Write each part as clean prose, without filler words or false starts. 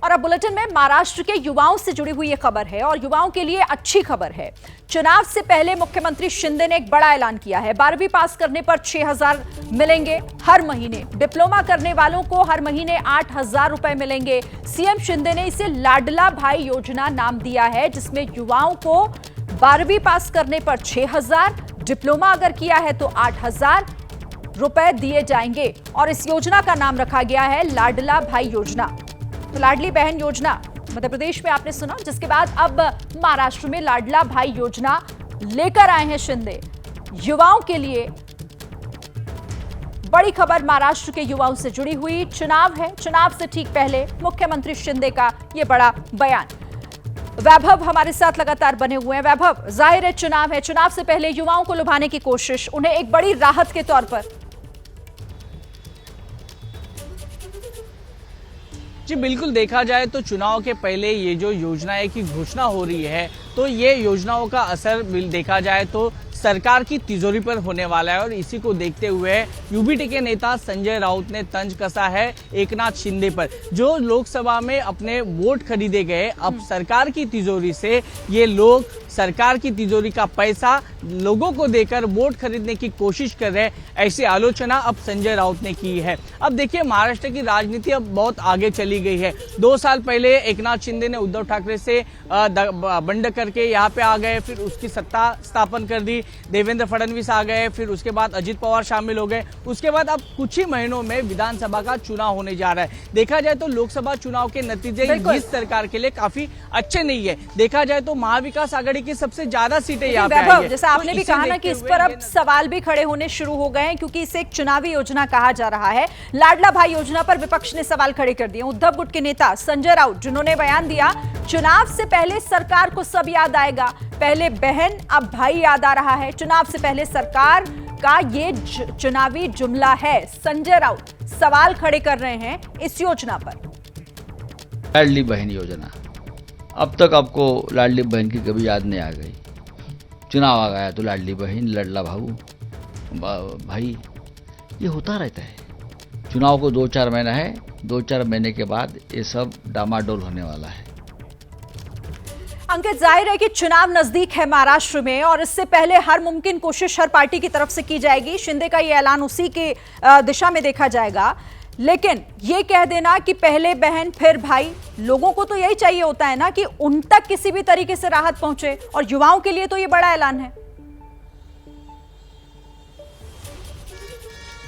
और अब बुलेटिन में महाराष्ट्र के युवाओं से जुड़ी हुई ये खबर है और युवाओं के लिए अच्छी खबर है। चुनाव से पहले मुख्यमंत्री शिंदे ने एक बड़ा ऐलान किया है। 12वीं पास करने पर 6,000 मिलेंगे हर महीने। डिप्लोमा करने वालों को हर महीने 8,000 रुपए मिलेंगे। सीएम शिंदे ने इसे लाडला भाई योजना नाम दिया है, जिसमें युवाओं को 12वीं पास करने पर 6,000, डिप्लोमा अगर किया है तो 8,000 रुपए दिए जाएंगे। और इस योजना का नाम रखा गया है लाडला भाई योजना। तो लाडली बहन योजना मध्य प्रदेश में आपने सुना, जिसके बाद अब महाराष्ट्र में लाडला भाई योजना लेकर आए हैं शिंदे। युवाओं के लिए बड़ी खबर महाराष्ट्र के युवाओं से जुड़ी हुई। चुनाव है, चुनाव से ठीक पहले मुख्यमंत्री शिंदे का यह बड़ा बयान। वैभव हमारे साथ लगातार बने हुए हैं। वैभव, जाहिर है चुनाव है, चुनाव से पहले युवाओं को लुभाने की कोशिश, उन्हें एक बड़ी राहत के तौर पर। जी बिल्कुल, देखा जाए तो चुनाव के पहले ये जो योजनाएं की घोषणा हो रही है, तो ये योजनाओं का असर देखा जाए तो सरकार की तिजोरी पर होने वाला है। और इसी को देखते हुए यूबीटी के नेता संजय राउत ने तंज कसा है एकनाथ शिंदे पर। जो लोकसभा में अपने वोट खरीदे गए, अब सरकार की तिजोरी से ये लोग सरकार की तिजोरी का पैसा लोगों को देकर वोट खरीदने की कोशिश कर रहे हैं, ऐसी आलोचना अब संजय राउत ने की है। अब देखिए, महाराष्ट्र की राजनीति अब बहुत आगे चली गई है। 2 साल पहले एकनाथ शिंदे ने उद्धव ठाकरे से बंड करके यहाँ पे आ गए, फिर उसकी सत्ता स्थापन कर दी। देवेंद्र फडणवीस आ गए, फिर उसके बाद अजित पवार शामिल हो गए। उसके बाद अब कुछ ही महीनों में विधानसभा का चुनाव होने जा रहा है। देखा जाए तो लोकसभा चुनाव के नतीजे इस सरकार के लिए काफी अच्छे नहीं है। देखा जाए तो महाविकास आघाड़ी की सबसे ज्यादा सीटें यहाँ पे आई है। जैसा आपने भी कहा ना कि इस पर अब सवाल भी खड़े होने शुरू हो गए हैं, क्योंकि इसे एक चुनावी योजना कहा जा रहा है। लाडला भाई योजना पर विपक्ष ने सवाल खड़े कर दिए। उद्धव गुट के नेता संजय राउत, जिन्होंने बयान दिया, चुनाव से पहले सरकार को सब याद आएगा, पहले बहन अब भाई याद आ रहा है। चुनाव से पहले सरकार का ये चुनावी जुमला है। संजय राउत सवाल खड़े कर रहे हैं इस योजना पर। लाडली बहन योजना, अब तक आपको लाडली बहन की कभी याद नहीं आ गई। चुनाव आ गया तो लाडली बहन, लड़ला भाई, ये होता रहता है। चुनाव को 2-4 महीना है, 2-4 महीने के बाद ये सब डामाडोल होने वाला है। अंकित, जाहिर है कि चुनाव नजदीक है महाराष्ट्र में, और इससे पहले हर मुमकिन कोशिश हर पार्टी की तरफ से की जाएगी। शिंदे का यह ऐलान उसी की दिशा में देखा जाएगा। लेकिन ये कह देना कि पहले बहन फिर भाई, लोगों को तो यही चाहिए होता है ना कि उन तक किसी भी तरीके से राहत पहुंचे, और युवाओं के लिए तो ये बड़ा ऐलान है।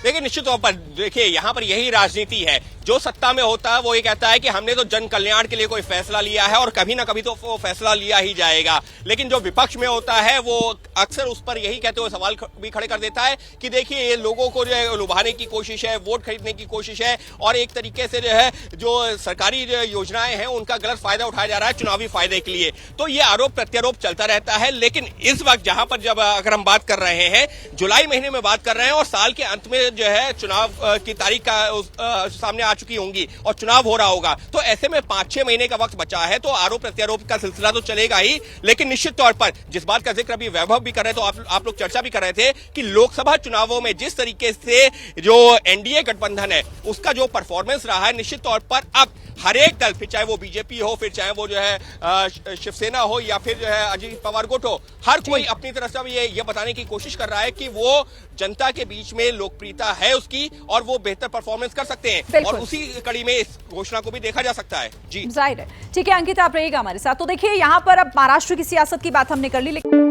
देखिए, निश्चित तौर पर देखिए, यहाँ पर यही राजनीति है। जो सत्ता में होता है वो ये कहता है कि हमने तो जन कल्याण के लिए कोई फैसला लिया है और कभी ना कभी तो वो फैसला लिया ही जाएगा। लेकिन जो विपक्ष में होता है वो अक्सर उस पर यही कहते हुए सवाल भी खड़े कर देता है कि देखिए, ये लोगों को जो है लुभाने की कोशिश है, वोट खरीदने की कोशिश है, और एक तरीके से जो है जो सरकारी योजनाएं हैं उनका गलत फायदा उठाया जा रहा है चुनावी फायदे के लिए। तो ये आरोप प्रत्यारोप चलता रहता है। लेकिन इस वक्त जहां पर जब अगर हम बात कर रहे हैं, जुलाई महीने में बात कर रहे हैं, और साल के अंत में जो है चुनाव की तारीख का सामने आ चुकी होंगी और चुनाव हो रहा होगा, तो ऐसे में 5-6 महीने का वक्त बचा है। तो आरोप प्रत्यारोप का सिलसिला तो चलेगा ही। लेकिन निश्चित तौर पर जिस बात का जिक्र अभी वैभव भी कर रहे थे, तो आप लोग चर्चा भी कर रहे थे कि लोकसभा चुनावों में जिस तरीके से जो एनडीए गठबंधन है उसका जो परफॉर्मेंस रहा है, निश्चित तौर पर अब हर एक दल, फिर चाहे वो बीजेपी हो, फिर चाहे वो जो है शिवसेना हो, या फिर जो है अजित पवार गुट हो, हर कोई अपनी तरफ से ये बताने की कोशिश कर रहा है कि वो जनता के बीच में लोकप्रियता है उसकी, और वो बेहतर परफॉर्मेंस कर सकते हैं। और उसी कड़ी में इस घोषणा को भी देखा जा सकता है। जी जाहिर है। ठीक है अंकित, आप रहिएगा हमारे साथ। तो देखिए, यहाँ पर अब महाराष्ट्र की सियासत की बात हमने कर ली, लेकिन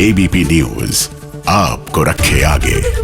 एबीपी न्यूज आपको रखे आगे।